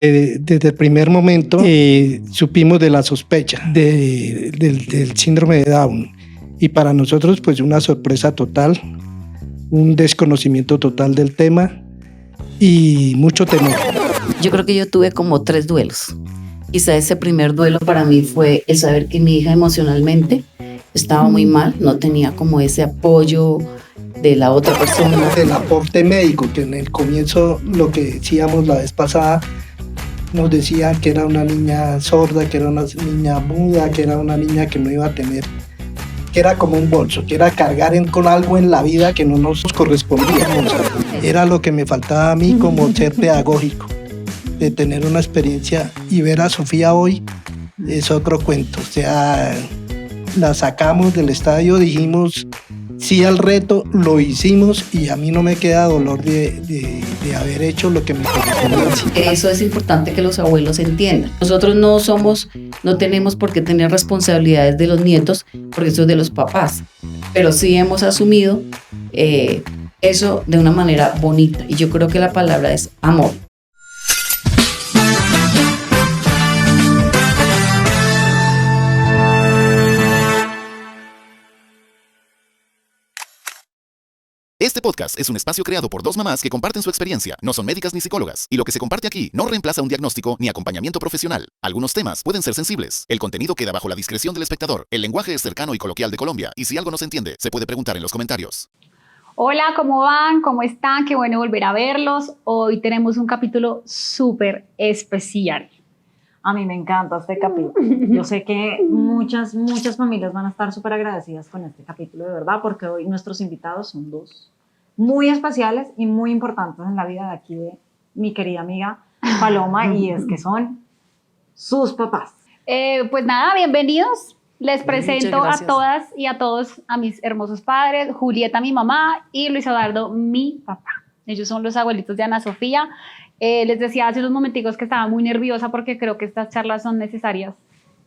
Desde el primer momento supimos de la sospecha del síndrome de Down, y para nosotros pues una sorpresa total, un desconocimiento total del tema y mucho temor. Yo creo que yo tuve como 3 duelos. Quizá ese primer duelo para mí fue el saber que mi hija emocionalmente estaba muy mal, no tenía como ese apoyo de la otra persona. El aporte médico, que en el comienzo, lo que decíamos la vez pasada, nos decía que era una niña sorda, que era una niña muda, que era una niña que no iba a tener, que era como un bolso, que era cargar con algo en la vida que no nos correspondía. Era lo que me faltaba a mí como ser pedagógico, de tener una experiencia, y ver a Sofía hoy es otro cuento. O sea, la sacamos del estadio, dijimos sí al reto, lo hicimos, y a mí no me queda dolor de haber hecho lo que me correspondía. Eso es importante que los abuelos entiendan. Nosotros no tenemos por qué tener responsabilidades de los nietos, porque eso es de los papás, pero sí hemos asumido eso de una manera bonita, y yo creo que la palabra es amor. Este podcast es un espacio creado por dos mamás que comparten su experiencia. No son médicas ni psicólogas, y lo que se comparte aquí no reemplaza un diagnóstico ni acompañamiento profesional. Algunos temas pueden ser sensibles. El contenido queda bajo la discreción del espectador. El lenguaje es cercano y coloquial de Colombia, y si algo no se entiende, se puede preguntar en los comentarios. Hola, ¿cómo van? ¿Cómo están? Qué bueno volver a verlos. Hoy tenemos un capítulo súper especial. A mí me encanta este capítulo. Yo sé que muchas familias van a estar súper agradecidas con este capítulo, de verdad, porque hoy nuestros invitados son dos muy especiales y muy importantes en la vida de aquí de mi querida amiga Paloma, y es que son sus papás. Pues nada, bienvenidos. Les presento a todas y a todos a mis hermosos padres, Julieta, mi mamá, y Luis Eduardo, mi papá. Ellos son los abuelitos de Ana Sofía. Les decía hace unos momenticos que estaba muy nerviosa porque creo que estas charlas son necesarias,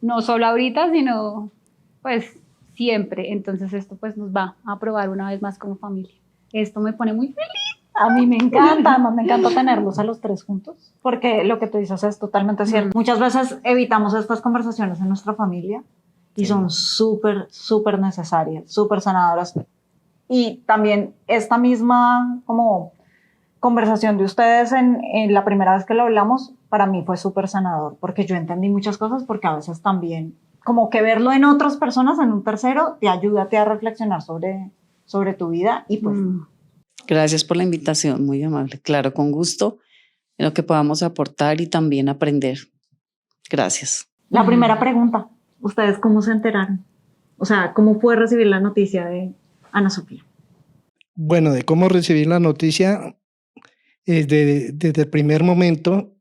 no solo ahorita, sino pues siempre. Entonces esto pues nos va a probar una vez más como familia. Esto me pone muy feliz. A mí me encanta, además me encanta tenerlos a los tres juntos, porque lo que tú dices es totalmente cierto. Muchas veces evitamos estas conversaciones en nuestra familia y son súper necesarias, súper sanadoras. Y también esta misma como conversación de ustedes en la primera vez que lo hablamos, para mí fue súper sanador, porque yo entendí muchas cosas, porque a veces también como que verlo en otras personas, en un tercero, te ayuda a reflexionar sobre tu vida. Y pues Gracias por la invitación, muy amable. Claro, con gusto en lo que podamos aportar y también aprender. Gracias. La primera pregunta, ¿ustedes cómo se enteraron? O sea, ¿cómo fue recibir la noticia de Ana Sofía? Bueno, de cómo recibí la noticia, desde el primer momento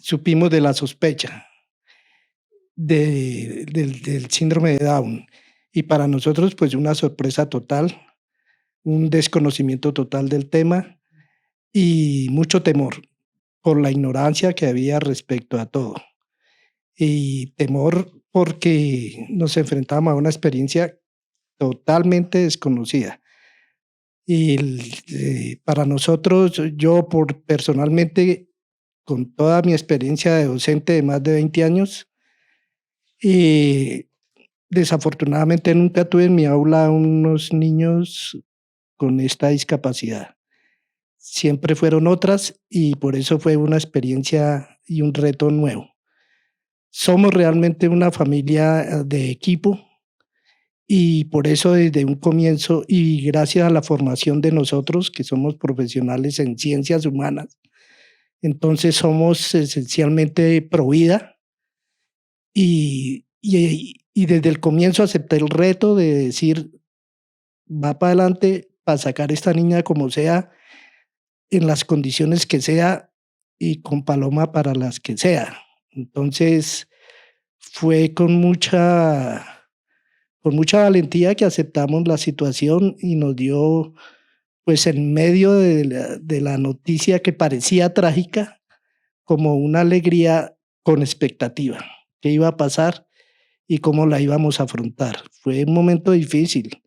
supimos de la sospecha del síndrome de Down, y para nosotros pues una sorpresa total, un desconocimiento total del tema y mucho temor por la ignorancia que había respecto a todo, y temor porque nos enfrentábamos a una experiencia totalmente desconocida. Y para nosotros, yo personalmente, con toda mi experiencia de docente de más de 20 años, desafortunadamente nunca tuve en mi aula unos niños con esta discapacidad. Siempre fueron otras, y por eso fue una experiencia y un reto nuevo. Somos realmente una familia de equipo, y por eso desde un comienzo, y gracias a la formación de nosotros, que somos profesionales en ciencias humanas, entonces somos esencialmente pro vida, y desde el comienzo acepté el reto de decir, va para adelante, para sacar esta niña como sea, en las condiciones que sea, y con Paloma para las que sea. Entonces fue con mucha valentía que aceptamos la situación, y nos dio, pues en medio de la noticia que parecía trágica, como una alegría con expectativa. ¿Qué iba a pasar y cómo la íbamos a afrontar? Fue un momento difícil,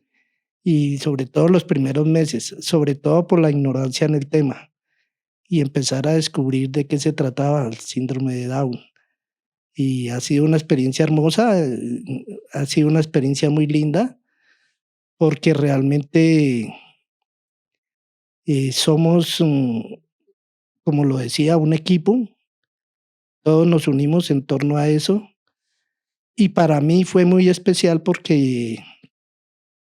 y sobre todo los primeros meses, sobre todo por la ignorancia en el tema. y empezar a descubrir de qué se trataba el síndrome de Down. Y ha sido una experiencia hermosa, ha sido una experiencia muy linda, porque realmente somos, como lo decía, un equipo, todos nos unimos en torno a eso. Y para mí fue muy especial porque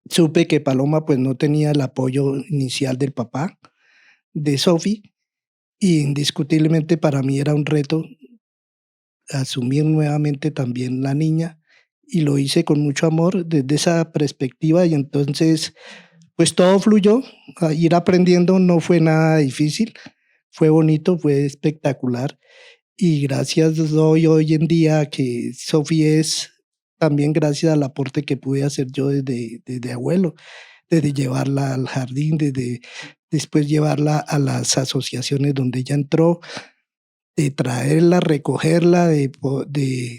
supe que Paloma pues no tenía el apoyo inicial del papá de Sophie, y indiscutiblemente para mí era un reto asumir nuevamente también la niña, y lo hice con mucho amor desde esa perspectiva. Y entonces pues todo fluyó, a ir aprendiendo no fue nada difícil, fue bonito, fue espectacular, y gracias doy hoy en día que Sophie es también gracias al aporte que pude hacer yo desde abuelo, desde llevarla al jardín, desde después llevarla a las asociaciones donde ella entró, de traerla, recogerla, de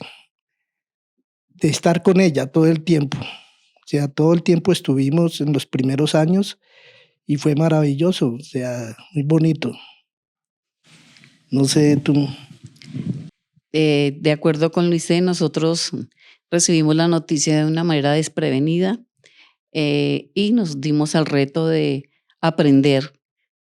estar con ella todo el tiempo. O sea, todo el tiempo estuvimos en los primeros años y fue maravilloso, o sea, muy bonito. No sé, tú. De acuerdo con Luisé, nosotros recibimos la noticia de una manera desprevenida y nos dimos al reto de aprender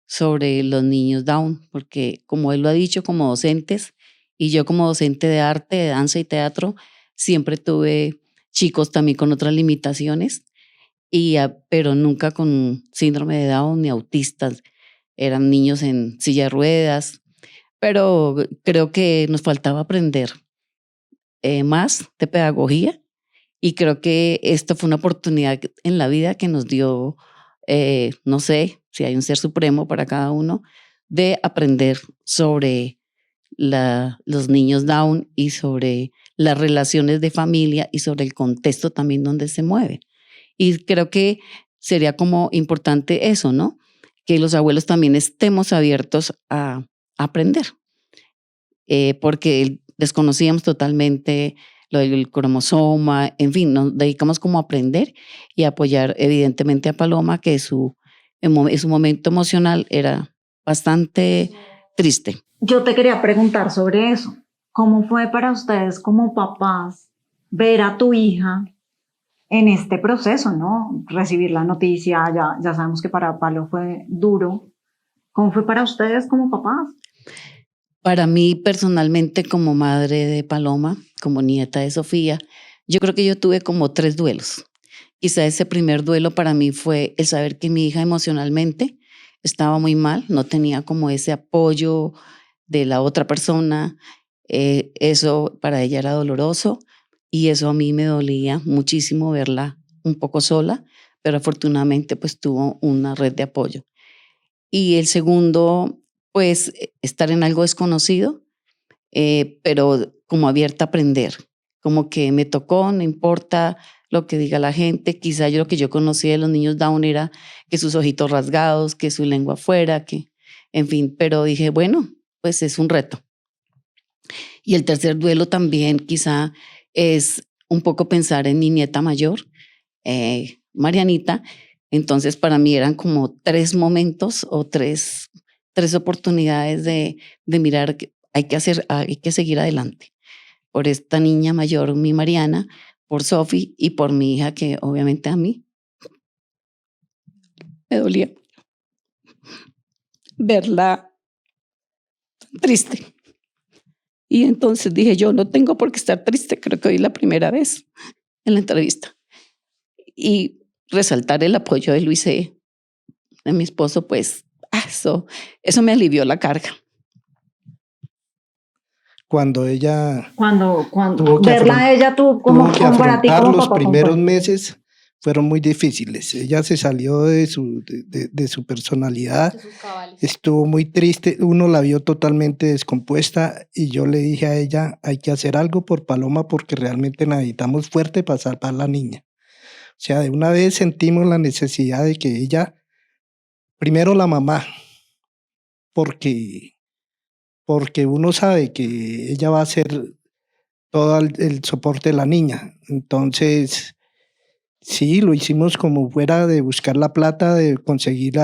sobre los niños Down, porque como él lo ha dicho, como docentes, y yo como docente de arte, de danza y teatro, siempre tuve chicos también con otras limitaciones, pero nunca con síndrome de Down ni autistas. Eran niños en silla de ruedas, pero creo que nos faltaba aprender más de pedagogía, y creo que esto fue una oportunidad en la vida que nos dio, no sé si hay un ser supremo para cada uno, de aprender sobre los niños Down y sobre las relaciones de familia y sobre el contexto también donde se mueven. Y creo que sería como importante eso, ¿no? Que los abuelos también estemos abiertos a aprender, porque desconocíamos totalmente lo del cromosoma, en fin, nos dedicamos como a aprender y a apoyar evidentemente a Paloma, que su momento emocional era bastante triste. Yo te quería preguntar sobre eso. ¿Cómo fue para ustedes como papás ver a tu hija en este proceso, ¿no? Recibir la noticia, ya sabemos que para Palo fue duro. ¿Cómo fue para ustedes como papás? Para mí personalmente, como madre de Paloma, como nieta de Sofía, yo creo que yo tuve como 3 duelos. Quizá ese primer duelo para mí fue el saber que mi hija emocionalmente estaba muy mal, no tenía como ese apoyo de la otra persona. Eso para ella era doloroso y eso a mí me dolía muchísimo verla un poco sola, pero afortunadamente pues tuvo una red de apoyo. Y el segundo, pues estar en algo desconocido, pero como abierta a aprender, como que me tocó, no importa lo que diga la gente. Quizá lo que yo conocía de los niños Down era que sus ojitos rasgados, que su lengua afuera, que, en fin, pero dije, bueno, pues es un reto. Y el tercer duelo también quizá es un poco pensar en mi nieta mayor, Marianita. Entonces para mí eran como 3 momentos o tres oportunidades de mirar que hay que seguir adelante. Por esta niña mayor, mi Mariana, por Sophie y por mi hija, que obviamente a mí me dolía verla triste. Y entonces dije, yo no tengo por qué estar triste, creo que hoy es la primera vez en la entrevista. Y resaltar el apoyo de Luis de mi esposo, pues eso me alivió la carga. Cuando ella Cuando tuvo que verla a ella, tú como tuvo que para ti afrontar como los papá, primeros ¿cómo fue? meses fueron muy difíciles. Ella se salió de su personalidad, estuvo muy triste, uno la vio totalmente descompuesta, y yo le dije a ella, hay que hacer algo por Paloma porque realmente necesitamos fuerte para salvar a la niña. O sea, de una vez sentimos la necesidad de que ella, primero la mamá, porque uno sabe que ella va a ser todo el soporte de la niña. Entonces, sí, lo hicimos como fuera de buscar la plata, de conseguir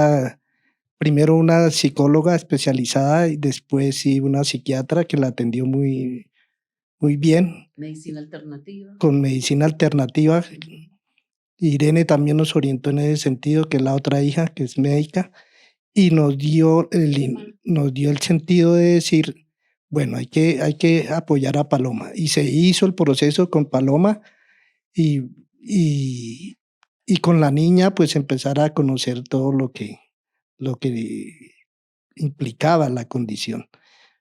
primero una psicóloga especializada y después sí una psiquiatra que la atendió muy, muy bien Medicina alternativa. con medicina alternativa. Irene también nos orientó en ese sentido, que es la otra hija, que es médica, y nos dio el sentido de decir, bueno, hay que apoyar a Paloma. Y se hizo el proceso con Paloma y, y, y con la niña, pues empezar a conocer todo lo que implicaba la condición.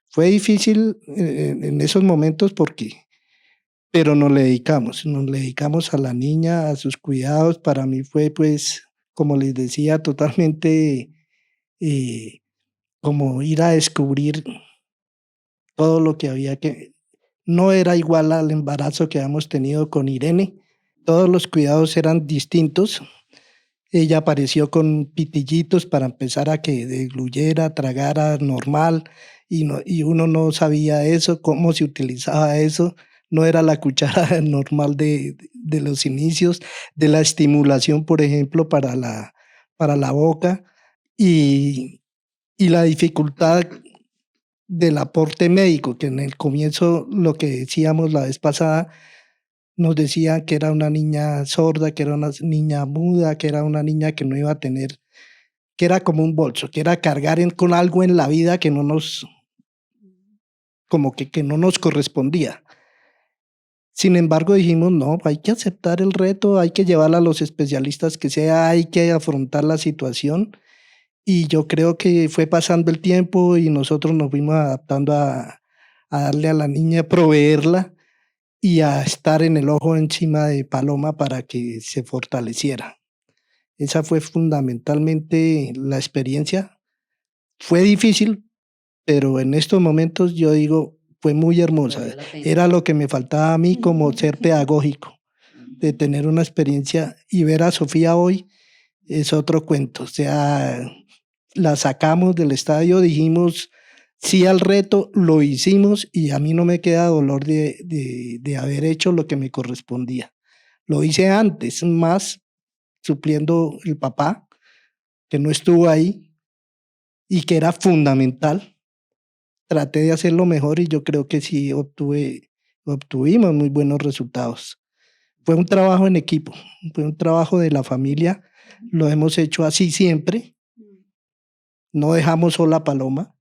Fue difícil en esos momentos pero nos dedicamos a la niña, a sus cuidados. Para mí fue, pues, como les decía, totalmente eh, como ir a descubrir todo lo que había que... No era igual al embarazo que habíamos tenido con Irene. Todos los cuidados eran distintos. Ella apareció con pitillitos para empezar a que degluyera, tragara normal, y uno no sabía eso, cómo se utilizaba eso. No era la cuchara normal de los inicios, de la estimulación, por ejemplo, para la boca, y la dificultad del aporte médico, que en el comienzo, lo que decíamos la vez pasada, nos decían que era una niña sorda, que era una niña muda, que era una niña que no iba a tener, que era como un bolso, que era cargar con algo en la vida que no nos, como que no nos correspondía. Sin embargo, dijimos, no, hay que aceptar el reto, hay que llevarla a los especialistas que sea, hay que afrontar la situación. Y yo creo que fue pasando el tiempo y nosotros nos fuimos adaptando a darle a la niña, proveerla y a estar en el ojo encima de Paloma para que se fortaleciera. Esa fue fundamentalmente la experiencia. Fue difícil, pero en estos momentos yo digo, fue muy hermosa. Valió la pena. Era lo que me faltaba a mí como ser pedagógico, de tener una experiencia, y ver a Sofía hoy es otro cuento. O sea, la sacamos del estadio, dijimos sí al reto, lo hicimos y a mí no me queda dolor de haber hecho lo que me correspondía. Lo hice antes, más supliendo el papá, que no estuvo ahí y que era fundamental. Traté de hacerlo mejor y yo creo que sí obtuvimos muy buenos resultados. Fue un trabajo en equipo, fue un trabajo de la familia, lo hemos hecho así siempre. No dejamos sola a Paloma,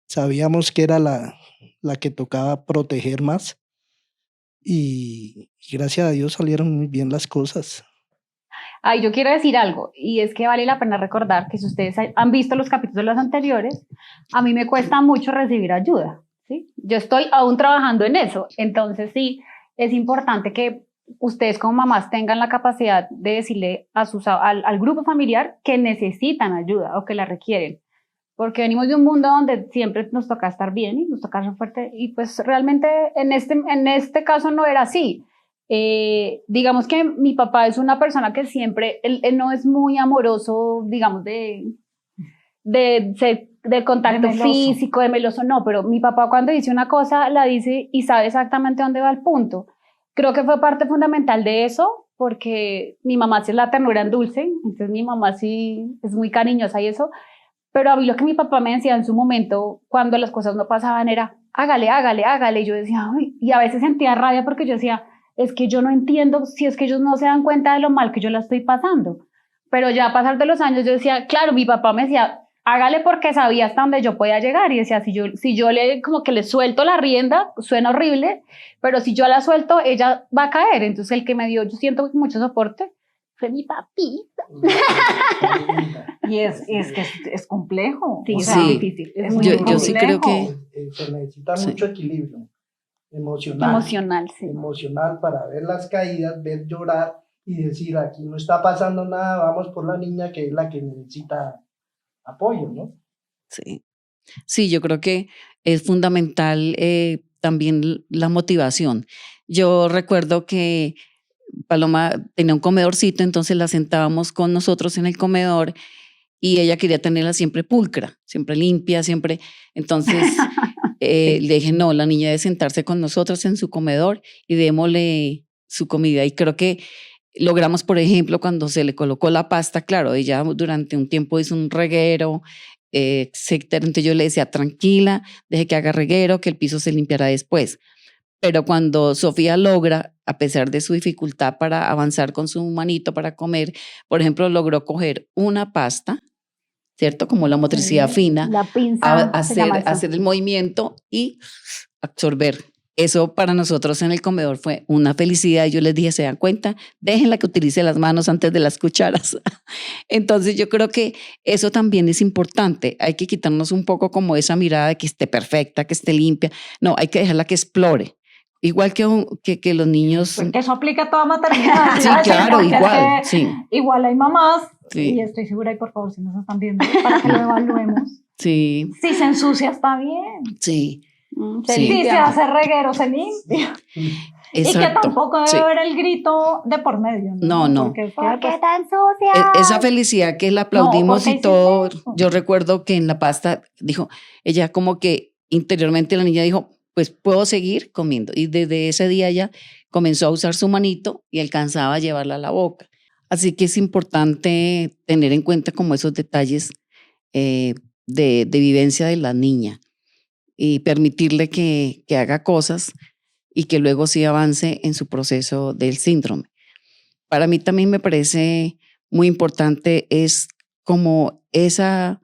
sabíamos que era la que tocaba proteger más y gracias a Dios salieron muy bien las cosas. Ay, yo quiero decir algo, y es que vale la pena recordar que si ustedes han visto los capítulos anteriores, a mí me cuesta mucho recibir ayuda, ¿sí? Yo estoy aún trabajando en eso, entonces sí, es importante que ustedes como mamás tengan la capacidad de decirle al grupo familiar que necesitan ayuda o que la requieren, porque venimos de un mundo donde siempre nos toca estar bien y nos toca ser fuerte, y pues realmente en este caso no era así. Digamos que mi papá es una persona que siempre, él no es muy amoroso, digamos, de contacto físico, de meloso, no, pero mi papá cuando dice una cosa, la dice y sabe exactamente dónde va el punto. Creo que fue parte fundamental de eso, porque mi mamá sí es la ternura en dulce, entonces mi mamá sí es muy cariñosa y eso, pero a mí lo que mi papá me decía en su momento, cuando las cosas no pasaban, era, hágale, hágale, hágale, y yo decía, uy, y a veces sentía rabia porque yo decía, es que yo no entiendo si es que ellos no se dan cuenta de lo mal que yo la estoy pasando. Pero ya a pasar de los años yo decía, claro, mi papá me decía, hágale porque sabía hasta dónde yo podía llegar. Y decía, si yo como que le suelto la rienda, suena horrible, pero si yo la suelto, ella va a caer. Entonces el que me dio, yo siento mucho soporte, fue mi papita. Y es que es complejo. Sí, o es sea, muy difícil. Es muy yo sí creo que... Se necesita Sí. mucho equilibrio emocional. emocional, sí. Emocional para ver las caídas, ver llorar y decir, aquí no está pasando nada, vamos por la niña que es la que necesita apoyo, ¿no? Sí. Sí, yo creo que es fundamental también la motivación. Yo recuerdo que Paloma tenía un comedorcito, entonces la sentábamos con nosotros en el comedor y ella quería tenerla siempre pulcra, siempre limpia, siempre. Entonces le dije, no, la niña debe sentarse con nosotros en su comedor y démosle su comida. Y creo que Logramos, por ejemplo, cuando se le colocó la pasta, claro, ella durante un tiempo hizo un reguero, etcétera. Entonces yo le decía, tranquila, deje que haga reguero, que el piso se limpiará después. Pero cuando Sofía logra, a pesar de su dificultad para avanzar con su manito para comer, por ejemplo, logró coger una pasta, ¿cierto? Como la motricidad fina, La pinza. se llama eso. hacer el movimiento y absorber. Eso para nosotros en el comedor fue una felicidad. Yo les dije, ¿se dan cuenta? Déjenla que utilice las manos antes de las cucharas. Entonces yo creo que eso también es importante. Hay que quitarnos un poco como esa mirada de que esté perfecta, que esté limpia. No, hay que dejarla que explore. Igual que los niños. Porque eso aplica a toda maternidad. Sí, claro, igual. Sí, Igual hay mamás, Sí. y estoy segura, y por favor, si nos están viendo, para que lo evaluemos. sí, Si se ensucia, está bien. sí. Se Sí. Si se limpia. hace reguero, se limpia. Y que Exacto. tampoco debe Sí. haber el grito de por medio. No. Porque es que, ¿Por qué pues, tan sucia? Esa felicidad que la aplaudimos ¿por qué y todo. hiciste eso? Yo recuerdo que en la pasta dijo, ella como que interiormente la niña dijo, pues puedo seguir comiendo. Y desde ese día ella comenzó a usar su manito y alcanzaba a llevarla a la boca. Así que es importante tener en cuenta como esos detalles de vivencia de la niña y permitirle que haga cosas y que luego sí avance en su proceso del síndrome. Para mí también me parece muy importante es como ese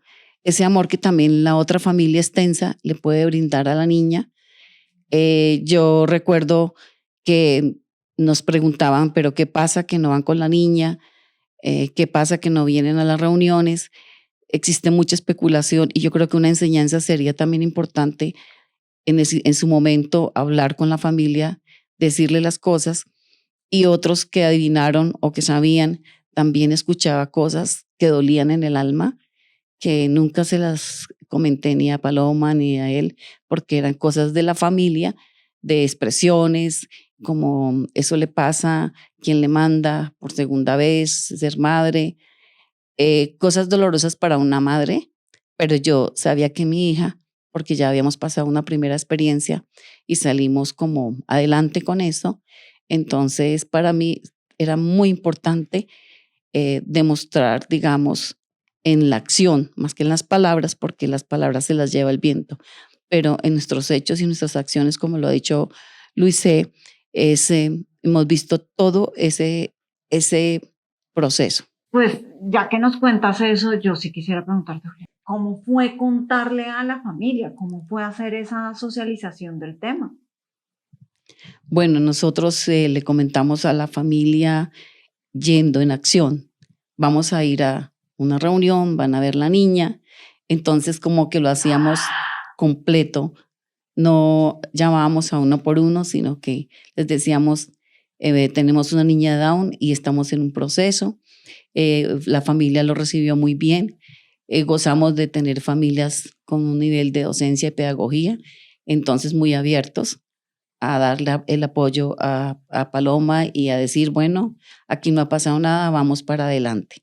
amor que también la otra familia extensa le puede brindar a la niña. Yo recuerdo que nos preguntaban, pero ¿qué pasa que no van con la niña? ¿Qué pasa que no vienen a las reuniones? Existe mucha especulación y yo creo que una enseñanza sería también importante en su momento hablar con la familia, decirle las cosas, y otros que adivinaron o que sabían, también escuchaba cosas que dolían en el alma, que nunca se las comenté ni a Paloma ni a él, porque eran cosas de la familia, de expresiones, como eso le pasa, quien le manda por segunda vez, ser madre, cosas dolorosas para una madre, pero yo sabía que mi hija, porque ya habíamos pasado una primera experiencia y salimos como adelante con eso, entonces para mí era muy importante demostrar, digamos, en la acción, más que en las palabras, porque las palabras se las lleva el viento, pero en nuestros hechos y nuestras acciones, como lo ha dicho Luisé, hemos visto todo ese proceso. Pues ya que nos cuentas eso, yo sí quisiera preguntarte, Julián, ¿cómo fue contarle a la familia? ¿Cómo fue hacer esa socialización del tema? Bueno, nosotros le comentamos a la familia yendo en acción. Vamos a ir a una reunión, van a ver la niña. Entonces como que lo hacíamos completo. No llamábamos a uno por uno, sino que les decíamos, tenemos una niña Down y estamos en un proceso. La familia lo recibió muy bien. Gozamos de tener familias con un nivel de docencia y pedagogía, entonces muy abiertos a darle el apoyo a Paloma y a decir, bueno, aquí no ha pasado nada, vamos para adelante.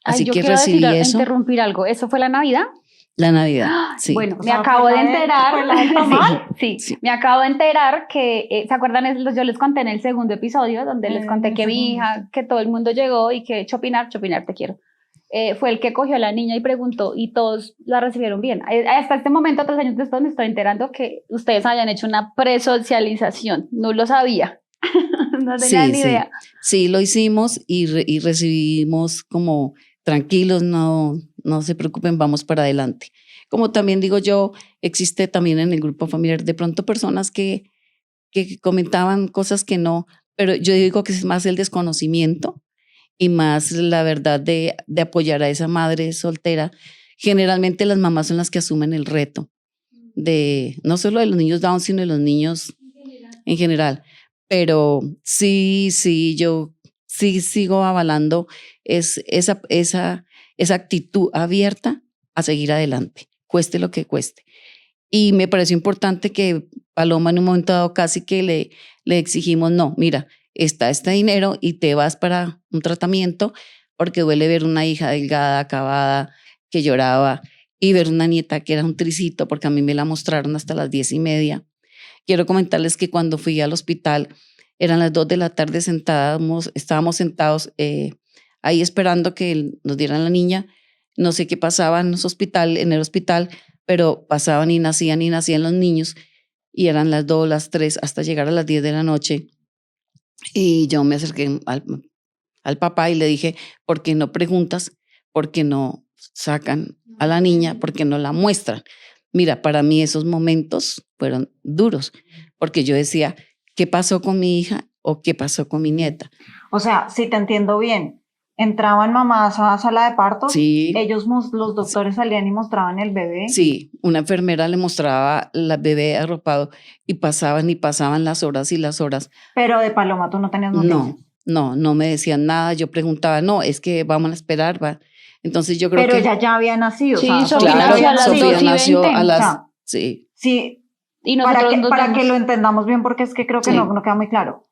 Así yo que quiero recibí eso. interrumpir algo. ¿Eso fue la Navidad? La Navidad, sí. Bueno, O me sea, acabo fue de la de- enterar. fue la del tamal. Sí, Sí. me acabo de enterar que, ¿se acuerdan? Yo les conté en el segundo episodio, donde les conté el que mi segundo, hija, que todo el mundo llegó y que Chopinar, te quiero. Fue el que cogió a la niña y preguntó, y todos la recibieron bien. Hasta este momento, 3 años después, me estoy enterando que ustedes habían hecho una presocialización. No lo sabía. No tenía ni idea. Sí, lo hicimos y recibimos como tranquilos, no se preocupen, vamos para adelante. Como también digo yo, existe también en el grupo familiar de pronto personas que comentaban cosas que no, pero yo digo que es más el desconocimiento y más la verdad de apoyar a esa madre soltera. Generalmente las mamás son las que asumen el reto de no solo de los niños Down, sino de los niños en general. Pero sí, yo sí sigo avalando esa actitud abierta a seguir adelante, cueste lo que cueste. Y me pareció importante que Paloma en un momento dado casi que le exigimos, no, mira, está este dinero y te vas para un tratamiento, porque duele ver una hija delgada, acabada, que lloraba, y ver una nieta que era un tricito, porque a mí me la mostraron hasta las 10:30. Quiero comentarles que cuando fui al hospital, eran las 2 de la tarde estábamos sentados ahí esperando que nos dieran la niña. No sé qué pasaba en el hospital, pero pasaban y nacían los niños y eran las 2, las 3, hasta llegar a las 10 de la noche. Y yo me acerqué al papá y le dije, ¿por qué no preguntas? ¿Por qué no sacan a la niña? ¿Por qué no la muestran? Mira, para mí esos momentos fueron duros, porque yo decía, ¿qué pasó con mi hija o qué pasó con mi nieta? O sea, si te entiendo bien, entraban mamás a sala de partos, Sí. los doctores salían y mostraban el bebé. Sí, una enfermera le mostraba al bebé arropado y pasaban las horas y las horas. Pero de Paloma tú no tenías noticias. No me decían nada. Yo preguntaba, no, es que vamos a esperar, va. Entonces yo creo pero que... ella ya había nacido. Sí, o sea, Sofía claro, nació a las Sofía 2:20. nació a las... O sea, sí. Sí, Y nosotros para que lo entendamos bien, porque es que creo que Sí. no queda muy claro.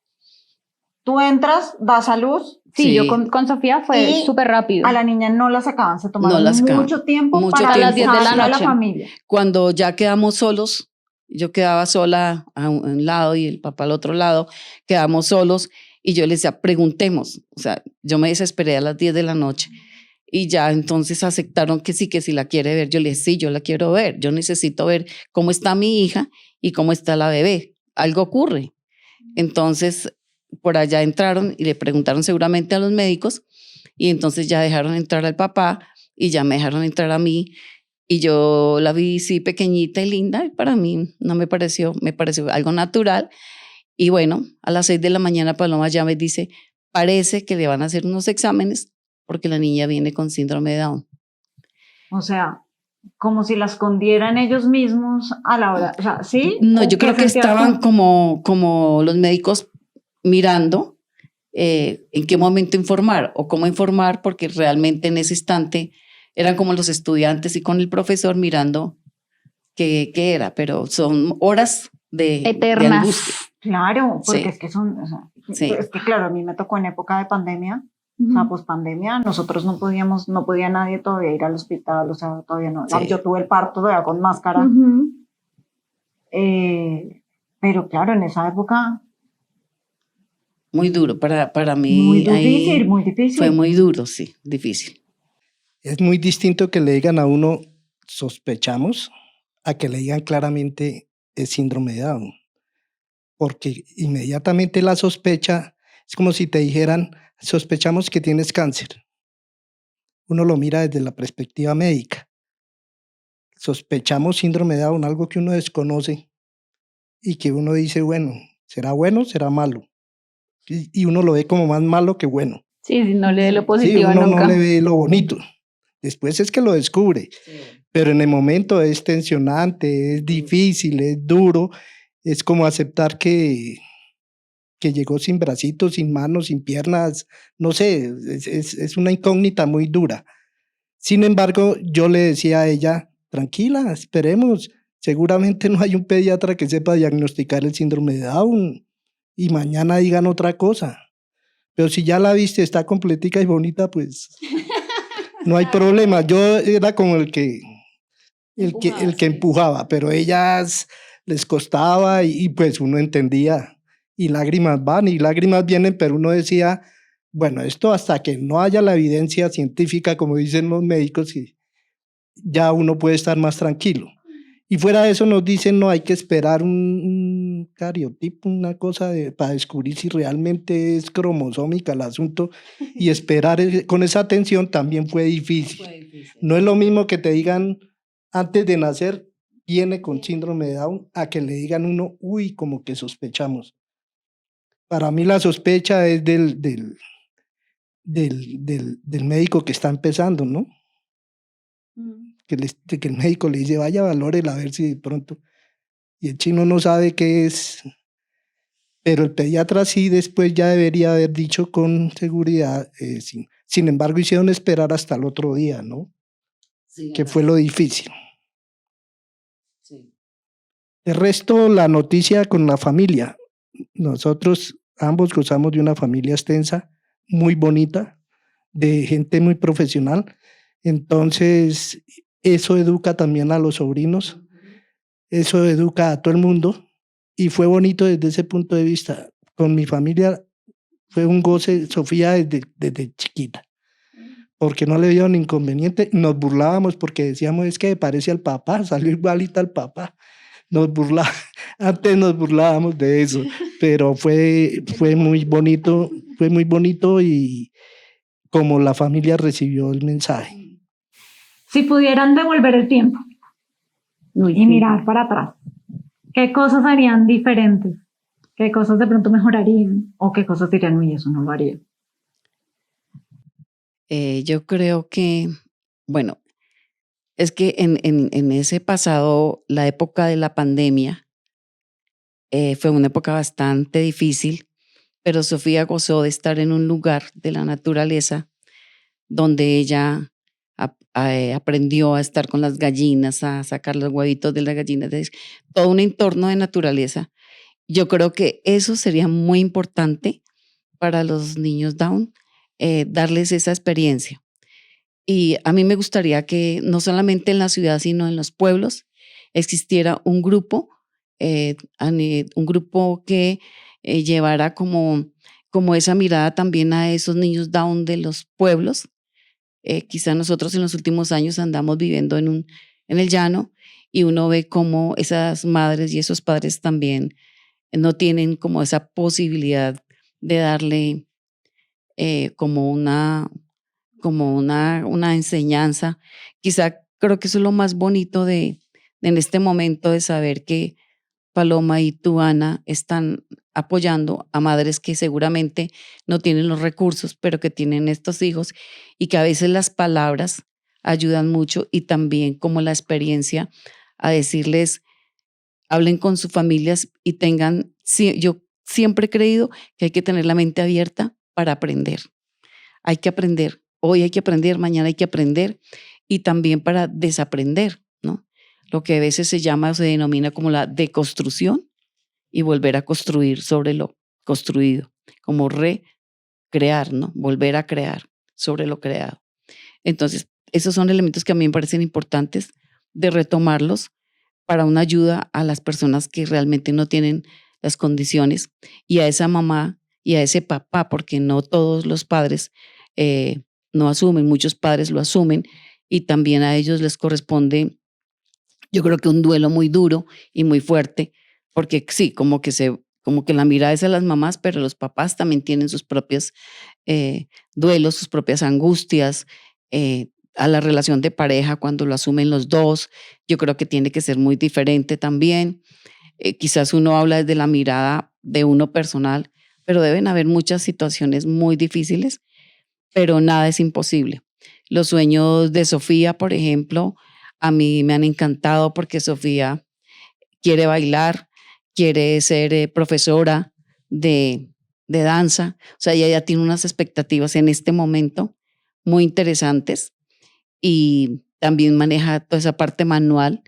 Tú entras, das a luz. Sí, Sí. yo con Sofía fue Y súper rápido. A la niña no la sacaban, se No tomaron la sacaban. mucho tiempo Mucho para tiempo. A las 10 de la avisarle a la noche. familia. Cuando ya quedamos solos, yo quedaba sola a un lado y el papá al otro lado, quedamos solos y yo le decía, preguntemos. O sea, yo me desesperé a las 10 de la noche y ya entonces aceptaron que sí la quiere ver. Yo le dije, sí, yo la quiero ver. Yo necesito ver cómo está mi hija y cómo está la bebé. Algo ocurre. Entonces, por allá entraron y le preguntaron seguramente a los médicos y entonces ya dejaron entrar al papá y ya me dejaron entrar a mí y yo la vi sí pequeñita y linda y para mí no me pareció algo natural y bueno, a las 6 de la mañana Paloma ya me dice, parece que le van a hacer unos exámenes porque la niña viene con síndrome de Down. O sea, como si la escondieran ellos mismos a la hora. O sea, ¿sí? No, ¿O yo qué creo que sentías estaban tú? como los médicos mirando en qué momento informar o cómo informar, porque realmente en ese instante eran como los estudiantes y con el profesor mirando qué era, pero son horas de Eternas. angustia. Claro, porque Sí. es que son, o sea, Sí. es que claro, a mí me tocó en época de pandemia, o sea, pospandemia, nosotros no podía nadie todavía ir al hospital, o sea, todavía no. Sí. Yo tuve el parto todavía con máscara, Ujú. pero claro, en esa época, Muy duro para mí. muy ahí difícil, muy difícil. Fue muy duro, sí, difícil. Es muy distinto que le digan a uno sospechamos a que le digan claramente es síndrome de Down. Porque inmediatamente la sospecha es como si te dijeran sospechamos que tienes cáncer. Uno lo mira desde la perspectiva médica. Sospechamos síndrome de Down, algo que uno desconoce y que uno dice, bueno, será malo. Y uno lo ve como más malo que bueno. Sí, sí, no le dé lo Sí, positivo uno nunca. no le ve lo bonito. Después es que lo descubre. Pero en el momento es tensionante, es difícil, es duro. Es como aceptar que llegó sin bracitos, sin manos, sin piernas. No sé, es una incógnita muy dura. Sin embargo, yo le decía a ella, tranquila, esperemos. Seguramente no hay un pediatra que sepa diagnosticar el síndrome de Down y mañana digan otra cosa. Pero si ya la viste, está completica y bonita, pues no hay problema. Yo era como el que empujaba, pero ellas les costaba y pues uno entendía. Y lágrimas van y lágrimas vienen, pero uno decía, bueno, esto hasta que no haya la evidencia científica, como dicen los médicos, y ya uno puede estar más tranquilo. Y fuera de eso nos dicen, no, hay que esperar un cariotipo, una cosa para descubrir si realmente es cromosómica el asunto y esperar con esa atención también fue difícil. No es lo mismo que te digan antes de nacer, viene con síndrome de Down, a que le digan uno, uy, como que sospechamos. Para mí la sospecha es del médico que está empezando, ¿no? Que el médico le dice, vaya, valórela a ver si de pronto. Y el chino no sabe qué es. Pero el pediatra sí después ya debería haber dicho con seguridad. Sin embargo, hicieron esperar hasta el otro día, ¿no? Sí, Que fue lo difícil. Sí. El resto, la noticia con la familia. Nosotros ambos gozamos de una familia extensa, muy bonita, de gente muy profesional. Entonces, eso educa también a los sobrinos, eso educa a todo el mundo y fue bonito desde ese punto de vista. con mi familia fue un goce, Sofía, desde chiquita, porque no le dio ningún inconveniente. Nos burlábamos porque decíamos, es que parece al papá, salió igualita al papá. Nos burlábamos, antes nos burlábamos de eso, pero fue muy bonito y como la familia recibió el mensaje. Si pudieran devolver el tiempo Uy, y sí. mirar para atrás, ¿qué cosas harían diferentes? ¿Qué cosas de pronto mejorarían? ¿O qué cosas dirían, uy, eso no lo haría? Yo creo que, bueno, es que en ese pasado, la época de la pandemia, fue una época bastante difícil, pero Sofía gozó de estar en un lugar de la naturaleza donde ella aprendió a estar con las gallinas, a sacar los huevitos de las gallinas, todo un entorno de naturaleza. Yo creo que eso sería muy importante para los niños Down, darles esa experiencia. Y a mí me gustaría que no solamente en la ciudad, sino en los pueblos existiera un grupo que llevara como esa mirada también a esos niños Down de los pueblos. Quizá nosotros en los últimos años andamos viviendo en el llano y uno ve cómo esas madres y esos padres también no tienen como esa posibilidad de darle como una enseñanza. Quizá creo que eso es lo más bonito en este momento, de saber que Paloma y tú, Ana, están apoyando a madres que seguramente no tienen los recursos, pero que tienen estos hijos, y que a veces las palabras ayudan mucho, y también como la experiencia a decirles, hablen con sus familias y yo siempre he creído que hay que tener la mente abierta para aprender. Hay que aprender, hoy hay que aprender, mañana hay que aprender, y también para desaprender, ¿no? Lo que a veces se denomina como la deconstrucción, y volver a construir sobre lo construido, como recrear, ¿no? Volver a crear sobre lo creado. Entonces, esos son elementos que a mí me parecen importantes de retomarlos para una ayuda a las personas que realmente no tienen las condiciones, y a esa mamá y a ese papá, porque no todos los padres no asumen, muchos padres lo asumen, y también a ellos les corresponde, yo creo que un duelo muy duro y muy fuerte, porque sí, como que la mirada es a las mamás, pero los papás también tienen sus propios duelos, sus propias angustias, a la relación de pareja cuando lo asumen los dos. Yo creo que tiene que ser muy diferente también. Quizás uno habla desde la mirada de uno personal, pero deben haber muchas situaciones muy difíciles, pero nada es imposible. Los sueños de Sofía, por ejemplo, a mí me han encantado, porque Sofía quiere bailar, quiere ser profesora de danza. O sea, ella ya tiene unas expectativas en este momento muy interesantes, y también maneja toda esa parte manual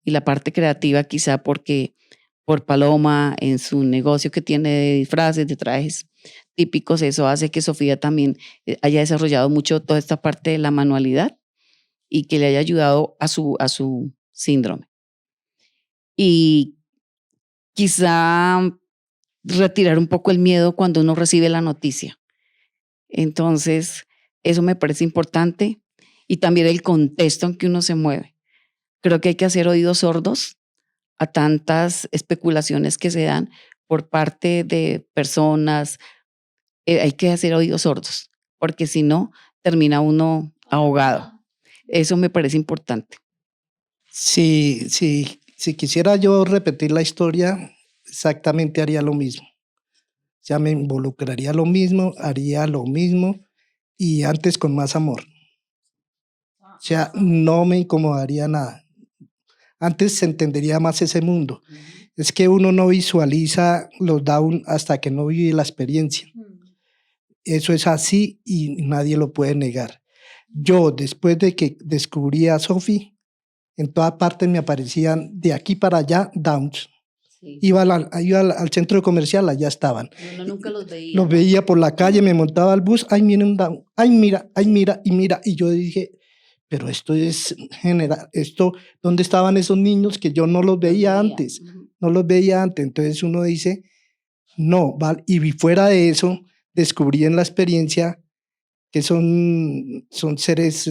y la parte creativa, quizá porque por Paloma, en su negocio que tiene de disfraces, de trajes típicos, eso hace que Sofía también haya desarrollado mucho toda esta parte de la manualidad, y que le haya ayudado a su síndrome. Y quizá retirar un poco el miedo cuando uno recibe la noticia. Entonces, eso me parece importante, y también el contexto en que uno se mueve. Creo que hay que hacer oídos sordos a tantas especulaciones que se dan por parte de personas. Hay que hacer oídos sordos, porque si no, termina uno ahogado. Eso me parece importante. Si quisiera yo repetir la historia, exactamente haría lo mismo. Ya me involucraría lo mismo, haría lo mismo, y antes con más amor. O sea, no me incomodaría nada. Antes se entendería más ese mundo. Es que uno no visualiza los Down hasta que no vive la experiencia. Eso es así y nadie lo puede negar. Yo, después de que descubrí a Sophie, en todas partes me aparecían de aquí para allá Downs. Sí. Iba al centro comercial, allá estaban. Uno nunca los veía. Los veía por la calle, me montaba al bus, ay, mira un Down, ay, mira, y mira. Y yo dije, pero esto es general, ¿dónde estaban esos niños que yo no los veía antes? No los veía antes. Entonces uno dice, No, y fuera de eso, descubrí en la experiencia que son seres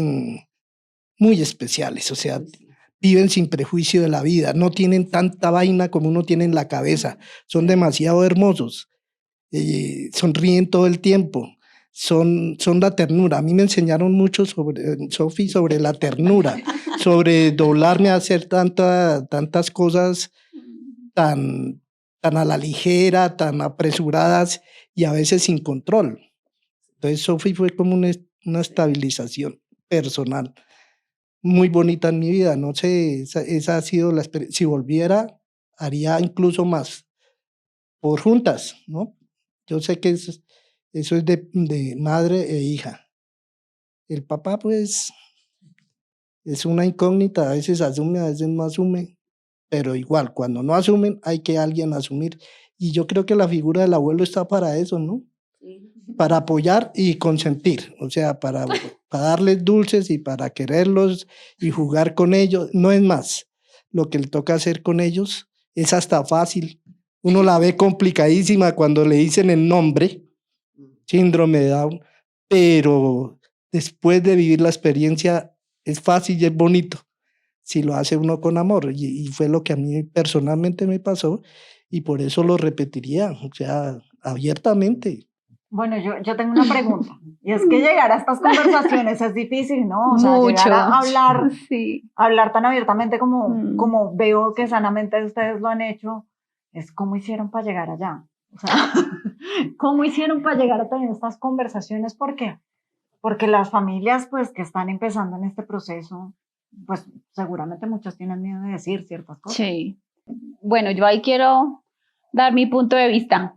muy especiales, o sea, viven sin prejuicio de la vida, no tienen tanta vaina como uno tiene en la cabeza, son demasiado hermosos, sonríen todo el tiempo, son la ternura. A mí me enseñaron mucho Sofi, sobre la ternura, sobre doblarme a hacer tantas cosas tan a la ligera, tan apresuradas y a veces sin control. Entonces Sofi fue como una estabilización personal muy bonita en mi vida. No sé, esa ha sido la experiencia. Si volviera, haría incluso más por juntas, ¿no? Yo sé que eso es de madre e hija. El papá, pues, es una incógnita, a veces asume, a veces no asume, pero igual, cuando no asumen, hay que alguien asumir. Y yo creo que la figura del abuelo está para eso, ¿no? Para apoyar y consentir, o sea, para darles dulces y para quererlos y jugar con ellos, no es más. Lo que le toca hacer con ellos es hasta fácil. Uno la ve complicadísima cuando le dicen el nombre, síndrome de Down, pero después de vivir la experiencia es fácil y es bonito si lo hace uno con amor, y fue lo que a mí personalmente me pasó, y por eso lo repetiría, o sea, abiertamente. Bueno, yo tengo una pregunta, y es que llegar a estas conversaciones es difícil, ¿no? O sea, llegar a hablar, Sí. hablar tan abiertamente como, Mm. como veo que sanamente ustedes lo han hecho, es cómo hicieron para llegar allá. O sea, ¿cómo hicieron para llegar a tener estas conversaciones? ¿Por qué? Porque las familias, pues, que están empezando en este proceso, pues, seguramente muchos tienen miedo de decir ciertas cosas. Sí. Bueno, yo ahí quiero dar mi punto de vista.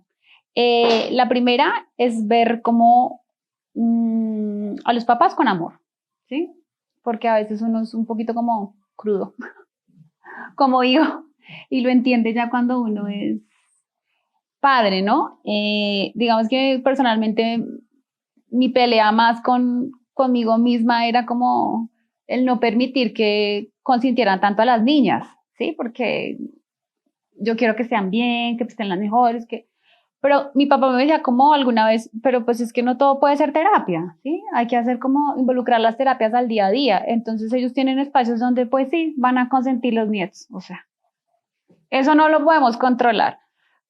La primera es ver cómo a los papás con amor, ¿sí? Porque a veces uno es un poquito como crudo, como hijo, y lo entiende ya cuando uno es padre, ¿no? Digamos que personalmente mi pelea más conmigo misma era como el no permitir que consintieran tanto a las niñas, ¿sí? Porque yo quiero que sean bien, que estén las mejores, Pero mi papá me decía como alguna vez, pero pues es que no todo puede ser terapia, ¿sí? Hay que hacer como involucrar las terapias al día a día. Entonces ellos tienen espacios donde pues sí, van a consentir los nietos, o sea, eso no lo podemos controlar.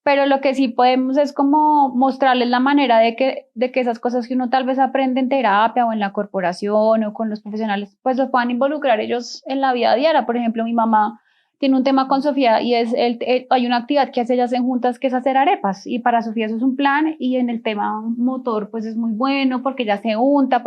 Pero lo que sí podemos es como mostrarles la manera de que esas cosas que uno tal vez aprende en terapia o en la corporación o con los profesionales, pues los puedan involucrar ellos en la vida diaria. Por ejemplo, mi mamá tiene un tema con Sofía y hay una actividad que ellas hacen juntas que es hacer arepas, y para Sofía eso es un plan, y en el tema motor pues es muy bueno porque ella se unta,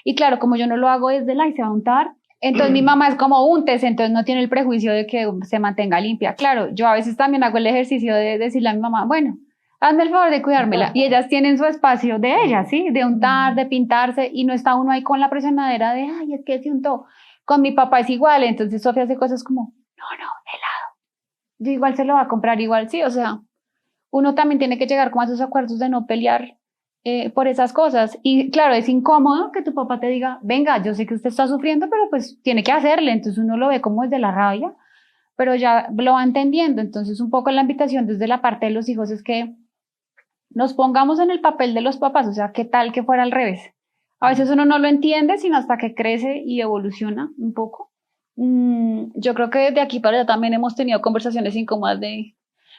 y claro, como yo no lo hago desde la y se va a untar, entonces mi mamá es como untes, entonces no tiene el prejuicio de que se mantenga limpia. Claro, yo a veces también hago el ejercicio de decirle a mi mamá, bueno, hazme el favor de cuidármela, y ellas tienen su espacio de ellas, ¿sí? De untar, de pintarse, y no está uno ahí con la presionadera de, ay, es que se untó. Con mi papá es igual, entonces Sofía hace cosas como, no, helado. Yo igual se lo va a comprar, igual sí, o sea, uno también tiene que llegar como a esos acuerdos de no pelear por esas cosas. Y claro, es incómodo que tu papá te diga, venga, yo sé que usted está sufriendo, pero pues tiene que hacerle. Entonces uno lo ve como desde la rabia, pero ya lo va entendiendo. Entonces un poco la invitación desde la parte de los hijos es que nos pongamos en el papel de los papás, o sea, ¿qué tal que fuera al revés? A veces uno no lo entiende, sino hasta que crece y evoluciona un poco. Yo creo que desde aquí para allá también hemos tenido conversaciones incómodas de,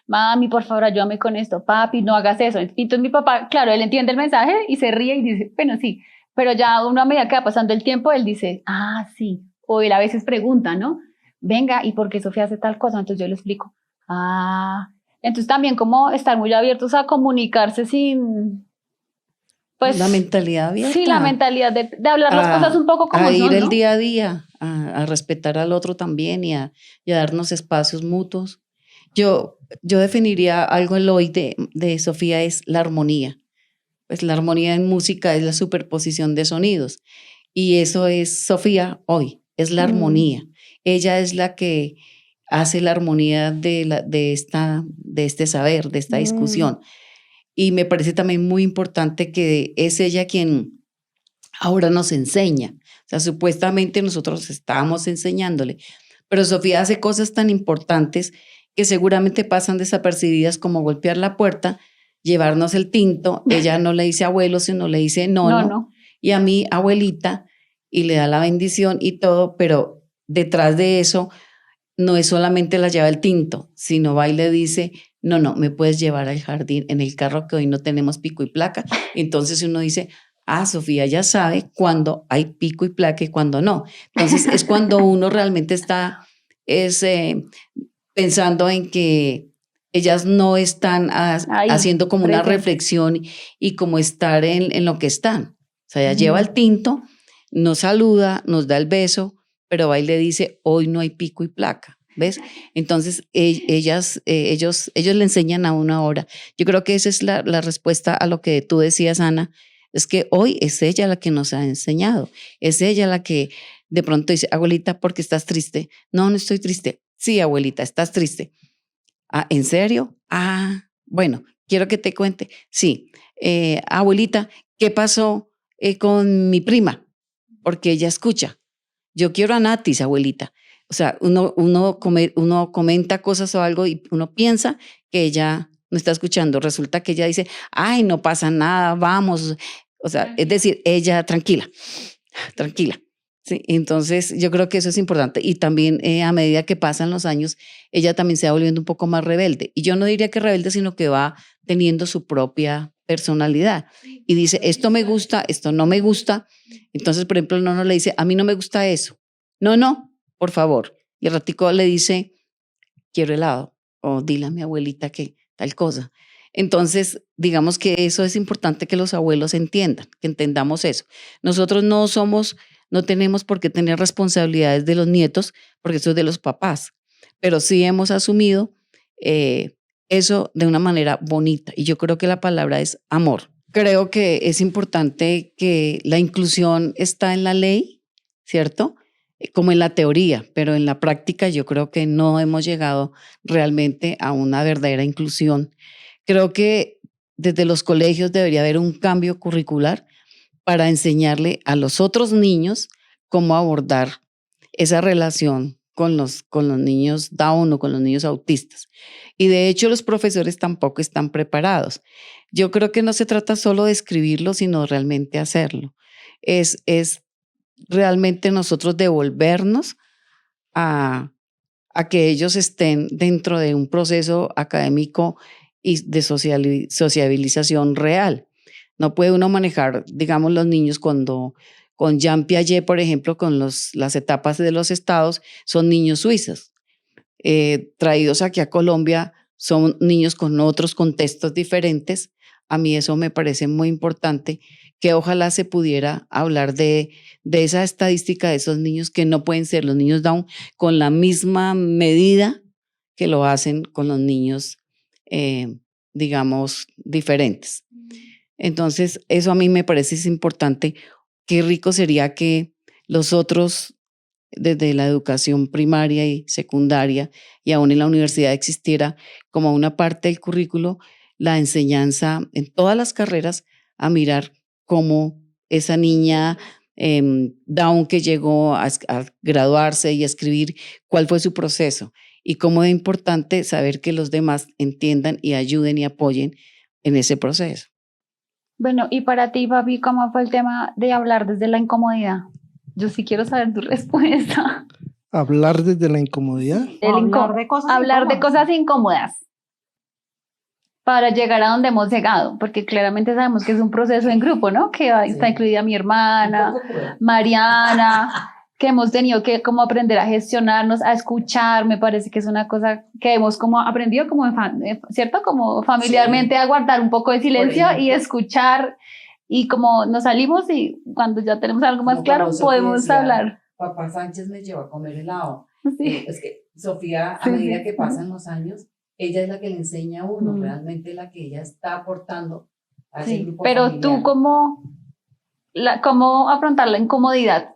mami, por favor, ayúdame con esto, papi, no hagas eso. Entonces mi papá, claro, él entiende el mensaje y se ríe y dice, bueno, sí, pero ya uno a medida que va pasando el tiempo, él dice, ah, sí, o él a veces pregunta, ¿no? Venga, ¿y por qué Sofía hace tal cosa? Entonces yo le explico, entonces también como estar muy abiertos a comunicarse sin... Pues, la mentalidad abierta. Sí, la mentalidad de hablar las cosas un poco como a son, ir el ¿no? día a día, a respetar al otro también y a darnos espacios mutuos. Yo definiría algo en lo hoy de Sofía es la armonía. Pues la armonía en música es la superposición de sonidos. Y eso es Sofía hoy, es la armonía. Ella es la que hace la armonía de este saber, de esta discusión. Y me parece también muy importante que es ella quien ahora nos enseña. O sea, supuestamente nosotros estábamos enseñándole, pero Sofía hace cosas tan importantes que seguramente pasan desapercibidas como golpear la puerta, llevarnos el tinto, ella no le dice abuelo, sino le dice nono, No. y a mí abuelita, y le da la bendición y todo, pero detrás de eso no es solamente la lleva el tinto, sino va y le dice, no, me puedes llevar al jardín en el carro que hoy no tenemos pico y placa. Entonces uno dice, Sofía ya sabe cuándo hay pico y placa y cuándo no. Entonces es cuando uno realmente está pensando en que ellas no están haciendo como una reflexión y como estar en lo que están. O sea, ella lleva el tinto, nos saluda, nos da el beso, pero va y le dice, hoy no hay pico y placa, ¿ves? Entonces, ellos le enseñan a una hora. Yo creo que esa es la respuesta a lo que tú decías, Ana, es que hoy es ella la que nos ha enseñado, es ella la que de pronto dice, abuelita, ¿por qué estás triste? No estoy triste. Sí, abuelita, estás triste. ¿En serio? Bueno, quiero que te cuente. Sí, abuelita, ¿qué pasó con mi prima? Porque ella escucha. Yo quiero a Natis, abuelita. O sea, uno comenta cosas o algo y uno piensa que ella no está escuchando. Resulta que ella dice, ay, no pasa nada, vamos. O sea, es decir, ella tranquila. Sí, entonces yo creo que eso es importante. Y también a medida que pasan los años, ella también se va volviendo un poco más rebelde. Y yo no diría que rebelde, sino que va teniendo su propia personalidad. Y dice, esto me gusta, esto no me gusta. Entonces, por ejemplo, el nono le dice, a mí no me gusta eso. No, por favor. Y el ratico le dice, quiero helado. O dile a mi abuelita que tal cosa. Entonces, digamos que eso es importante que los abuelos entiendan, que entendamos eso. Nosotros no tenemos por qué tener responsabilidades de los nietos, porque eso es de los papás, pero sí hemos asumido eso de una manera bonita. Y yo creo que la palabra es amor. Creo que es importante que la inclusión está en la ley, ¿cierto? Como en la teoría, pero en la práctica yo creo que no hemos llegado realmente a una verdadera inclusión. Creo que desde los colegios debería haber un cambio curricular para enseñarle a los otros niños cómo abordar esa relación con los niños Down o con los niños autistas. Y de hecho los profesores tampoco están preparados. Yo creo que no se trata solo de escribirlo, sino realmente hacerlo. Es realmente nosotros devolvernos a que ellos estén dentro de un proceso académico y de sociabilización real. No puede uno manejar, digamos, los niños con Jean Piaget, por ejemplo, con las etapas de los estados, son niños suizos. Traídos aquí a Colombia, son niños con otros contextos diferentes. A mí eso me parece muy importante, que ojalá se pudiera hablar de esa estadística de esos niños que no pueden ser los niños Down con la misma medida que lo hacen con los niños, digamos, diferentes. Entonces, eso a mí me parece es importante. Qué rico sería que los otros, desde la educación primaria y secundaria y aún en la universidad, existiera como una parte del currículo la enseñanza en todas las carreras a mirar cómo esa niña Down que llegó a graduarse y a escribir, cuál fue su proceso y cómo es importante saber que los demás entiendan y ayuden y apoyen en ese proceso. Bueno, y para ti, papi, ¿cómo fue el tema de hablar desde la incomodidad? Yo sí quiero saber tu respuesta. ¿Hablar desde la incomodidad? Hablar de cosas incómodas para llegar a donde hemos llegado, porque claramente sabemos que es un proceso en grupo, ¿no? Que está incluida mi hermana, Mariana, que hemos tenido que como aprender a gestionarnos, a escuchar. Me parece que es una cosa que hemos como aprendido como, ¿cierto? Como familiarmente a guardar un poco de silencio y escuchar, y como nos salimos y cuando ya tenemos algo más claro podemos hablar. Papá Sánchez me llevó a comer helado. Sí. Es que Sofía, a medida que pasan los años, ella es la que le enseña a uno, realmente la que ella está aportando a ese grupo pero familiar. Tú, ¿cómo afrontar la incomodidad?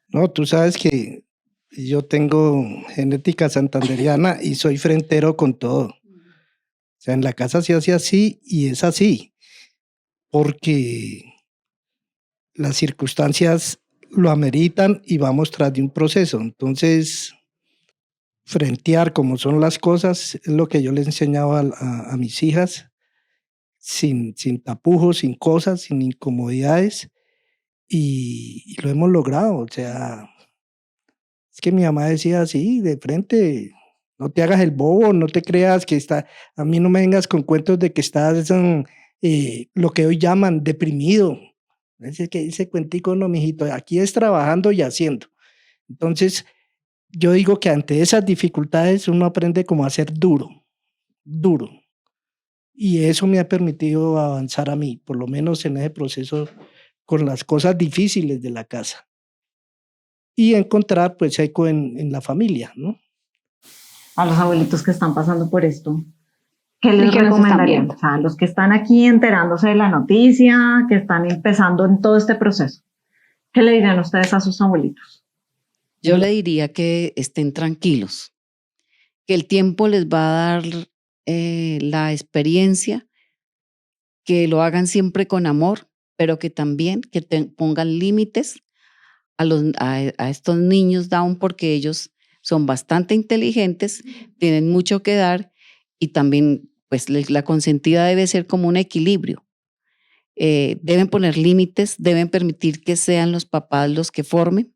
No, tú sabes que yo tengo genética santanderiana y soy frentero con todo. O sea, en la casa se hace así y es así, porque las circunstancias lo ameritan y vamos tras de un proceso. Entonces, frentear como son las cosas, es lo que yo le enseñaba a mis hijas, sin tapujos, sin cosas, sin incomodidades, y lo hemos logrado. O sea, es que mi mamá decía así, de frente, no te hagas el bobo, no te creas que a mí no me vengas con cuentos de que estás lo que hoy llaman deprimido. Ese cuentico no, mijito, aquí es trabajando y haciendo. Entonces, yo digo que ante esas dificultades uno aprende como a ser duro, duro. Y eso me ha permitido avanzar a mí, por lo menos en ese proceso con las cosas difíciles de la casa. Y encontrar pues eco en la familia, ¿no? A los abuelitos que están pasando por esto, ¿qué Y les que nos están recomendarían? viendo. O sea, los que están aquí enterándose de la noticia, que están empezando en todo este proceso, ¿qué le dirían ustedes a sus abuelitos? Yo le diría que estén tranquilos, que el tiempo les va a dar la experiencia, que lo hagan siempre con amor, pero que también pongan límites a estos niños Down, porque ellos son bastante inteligentes, tienen mucho que dar, y también pues la consentida debe ser como un equilibrio. Deben poner límites, deben permitir que sean los papás los que formen.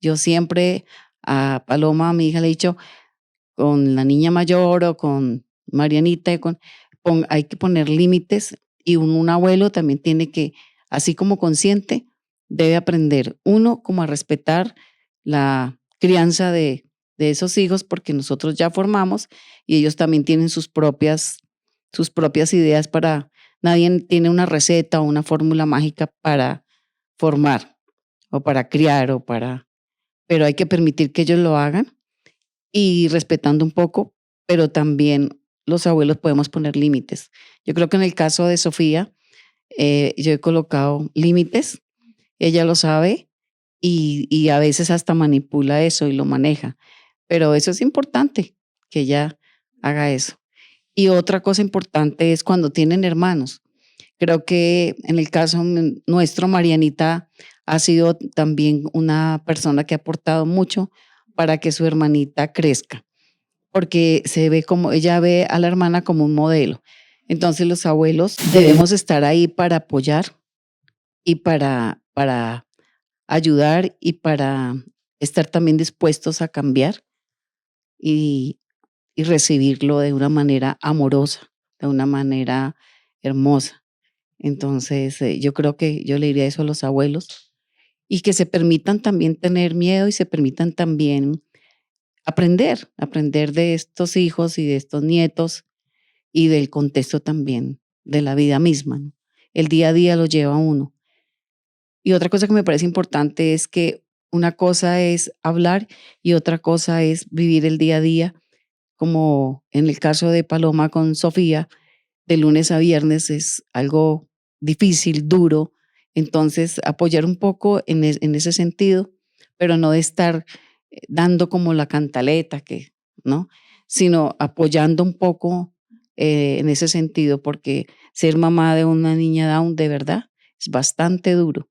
Yo siempre a Paloma, a mi hija, le he dicho, con la niña mayor o con Marianita, hay que poner límites, y un abuelo también tiene que, así como consciente, debe aprender uno como a respetar la crianza de esos hijos, porque nosotros ya formamos y ellos también tienen sus propias ideas nadie tiene una receta o una fórmula mágica para formar o para criar pero hay que permitir que ellos lo hagan y respetando un poco, pero también los abuelos podemos poner límites. Yo creo que en el caso de Sofía, yo he colocado límites, ella lo sabe y a veces hasta manipula eso y lo maneja, pero eso es importante, que ella haga eso. Y otra cosa importante es cuando tienen hermanos. Creo que en el caso nuestro, Marianita ha sido también una persona que ha aportado mucho para que su hermanita crezca, porque ella ve a la hermana como un modelo. Entonces los abuelos debemos estar ahí para apoyar y para ayudar y para estar también dispuestos a cambiar y recibirlo de una manera amorosa, de una manera hermosa. Entonces, yo creo que yo le diría eso a los abuelos, y que se permitan también tener miedo y se permitan también aprender de estos hijos y de estos nietos y del contexto también de la vida misma, ¿no? El día a día lo lleva uno. Y otra cosa que me parece importante es que una cosa es hablar y otra cosa es vivir el día a día, como en el caso de Paloma con Sofía, de lunes a viernes es algo difícil, duro. Entonces, apoyar un poco en ese sentido, pero no de estar dando como la cantaleta, ¿no? Sino apoyando un poco en ese sentido, porque ser mamá de una niña Down de verdad es bastante duro.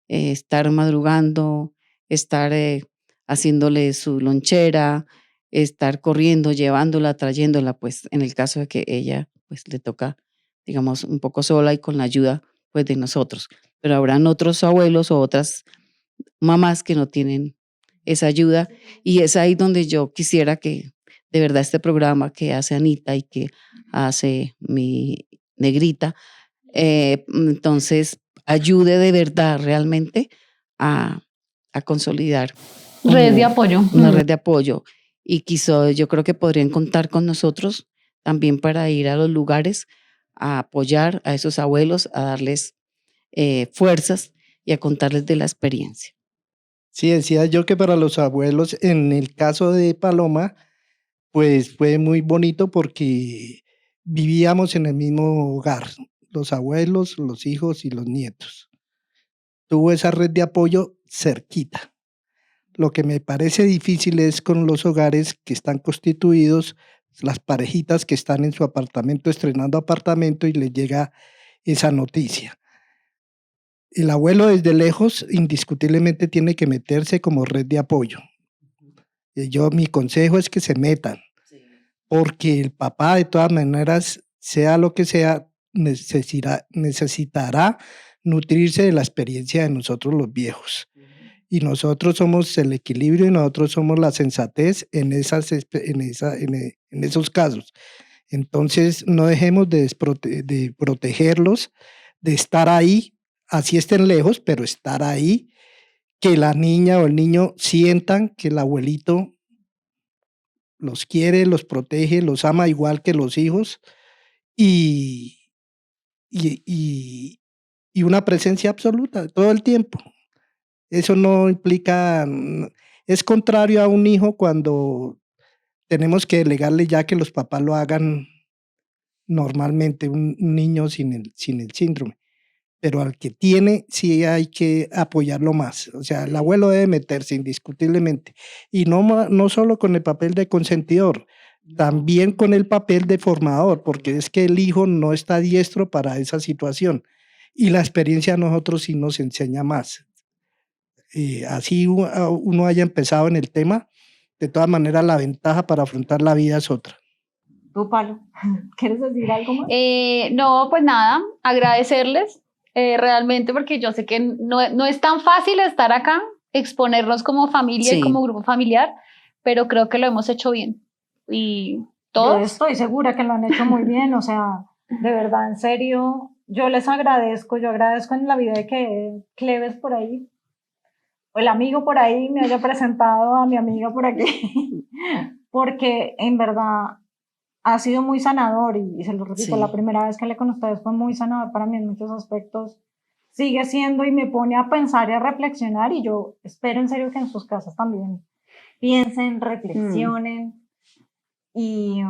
Estar madrugando, estar haciéndole su lonchera, estar corriendo, llevándola, trayéndola, pues en el caso de que ella pues le toca, digamos, un poco sola y con la ayuda pues de nosotros. Pero habrán otros abuelos o otras mamás que no tienen esa ayuda, y es ahí donde yo quisiera que de verdad este programa que hace Anita y que hace mi negrita, entonces ayude de verdad realmente a consolidar Redes de apoyo. una red de apoyo, y yo creo que podrían contar con nosotros también para ir a los lugares a apoyar a esos abuelos, a darles fuerzas y a contarles de la experiencia. Sí, decía yo que para los abuelos, en el caso de Paloma, pues fue muy bonito porque vivíamos en el mismo hogar, los abuelos, los hijos y los nietos. Tuvo esa red de apoyo cerquita. Lo que me parece difícil es con los hogares que están constituidos, las parejitas que están en su apartamento estrenando apartamento y les llega esa noticia. El abuelo desde lejos indiscutiblemente tiene que meterse como red de apoyo. Mi consejo es que se metan, porque el papá de todas maneras, sea lo que sea, necesitará nutrirse de la experiencia de nosotros los viejos. Y nosotros somos el equilibrio y nosotros somos la sensatez en esos casos. Entonces, no dejemos de protegerlos, de estar ahí, así estén lejos, pero estar ahí, que la niña o el niño sientan que el abuelito los quiere, los protege, los ama igual que los hijos y una presencia absoluta todo el tiempo. Eso no implica, es contrario a un hijo cuando tenemos que delegarle ya que los papás lo hagan normalmente, un niño sin el síndrome. Pero al que tiene, sí hay que apoyarlo más. O sea, el abuelo debe meterse indiscutiblemente. Y no solo con el papel de consentidor, también con el papel de formador, porque es que el hijo no está diestro para esa situación. Y la experiencia a nosotros sí nos enseña más. Así uno haya empezado en el tema, de todas maneras la ventaja para afrontar la vida es otra. ¿Tú, Palo? ¿Quieres decir algo más? No, pues nada, agradecerles realmente, porque yo sé que no es tan fácil estar acá, exponernos como familia y como grupo familiar, pero creo que lo hemos hecho bien. Y todos. Yo estoy segura que lo han hecho muy bien, o sea, de verdad, en serio, yo agradezco en la vida de que Cleves por ahí, o el amigo por ahí me haya presentado a mi amiga por aquí, porque en verdad ha sido muy sanador y se lo repito, la primera vez que hablé con ustedes fue muy sanador para mí en muchos aspectos, sigue siendo y me pone a pensar y a reflexionar y yo espero en serio que en sus casas también piensen, reflexionen y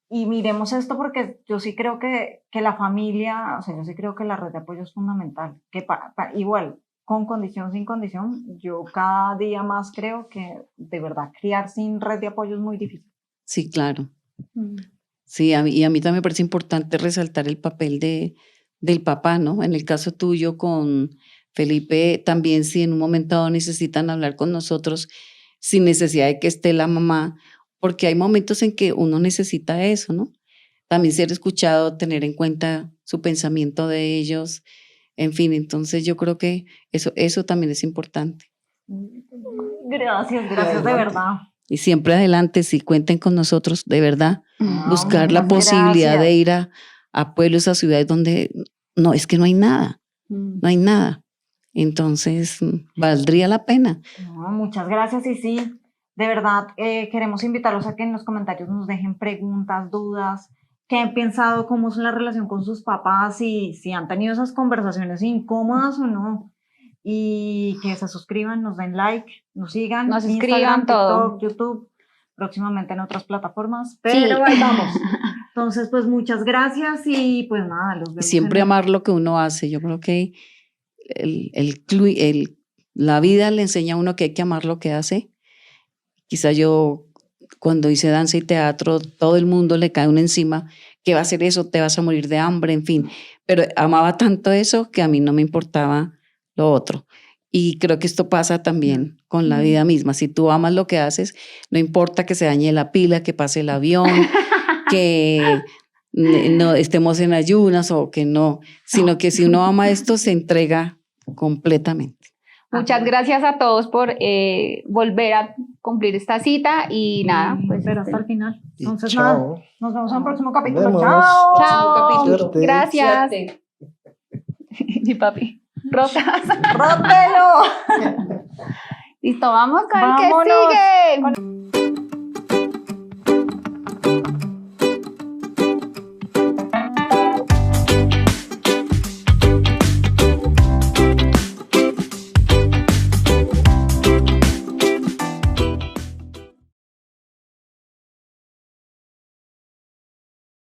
miremos esto porque yo sí creo que la familia, o sea, yo sí creo que la red de apoyo es fundamental, que igual, con condición, sin condición, yo cada día más creo que de verdad criar sin red de apoyo es muy difícil. Sí, claro. Sí, a mí también me parece importante resaltar el papel del papá, ¿no? En el caso tuyo con Felipe, también si en un momento dado necesitan hablar con nosotros sin necesidad de que esté la mamá, porque hay momentos en que uno necesita eso, ¿no? También ser escuchado, tener en cuenta su pensamiento de ellos, en fin, entonces yo creo que eso también es importante. Gracias de verdad. Y siempre adelante, si cuenten con nosotros, de verdad, buscar la posibilidad de ir a pueblos, a ciudades donde es que no hay nada, no hay nada. Entonces, valdría la pena. No, muchas gracias y sí, de verdad, queremos invitarlos a que en los comentarios nos dejen preguntas, dudas, qué han pensado, cómo es la relación con sus papás, si han tenido esas conversaciones incómodas o no. Y que se suscriban, nos den like, nos sigan, nos Instagram, escriban todo. TikTok, YouTube, próximamente en otras plataformas, pero ahí vamos. Entonces, pues muchas gracias y pues nada, los vemos. Y siempre amar lo que uno hace. Yo creo que la vida le enseña a uno que hay que amar lo que hace. Quizá yo, cuando hice danza y teatro, todo el mundo le cae uno encima, ¿qué va a hacer eso? Te vas a morir de hambre, en fin. Pero amaba tanto eso que a mí no me importaba lo otro. Y creo que esto pasa también con la vida misma. Si tú amas lo que haces, no importa que se dañe la pila, que pase el avión, que no estemos en ayunas o que no, sino que si uno ama esto, se entrega completamente. Muchas gracias a todos por volver a cumplir esta cita y nada, pues pero hasta el final. Entonces, chao. nada, nos vemos en el próximo capítulo. Vemos. Chao. Chao. Suerte. Gracias. Suerte. Mi papi. Rotas. ¡Rótelo! Listo, vamos con el que sigue.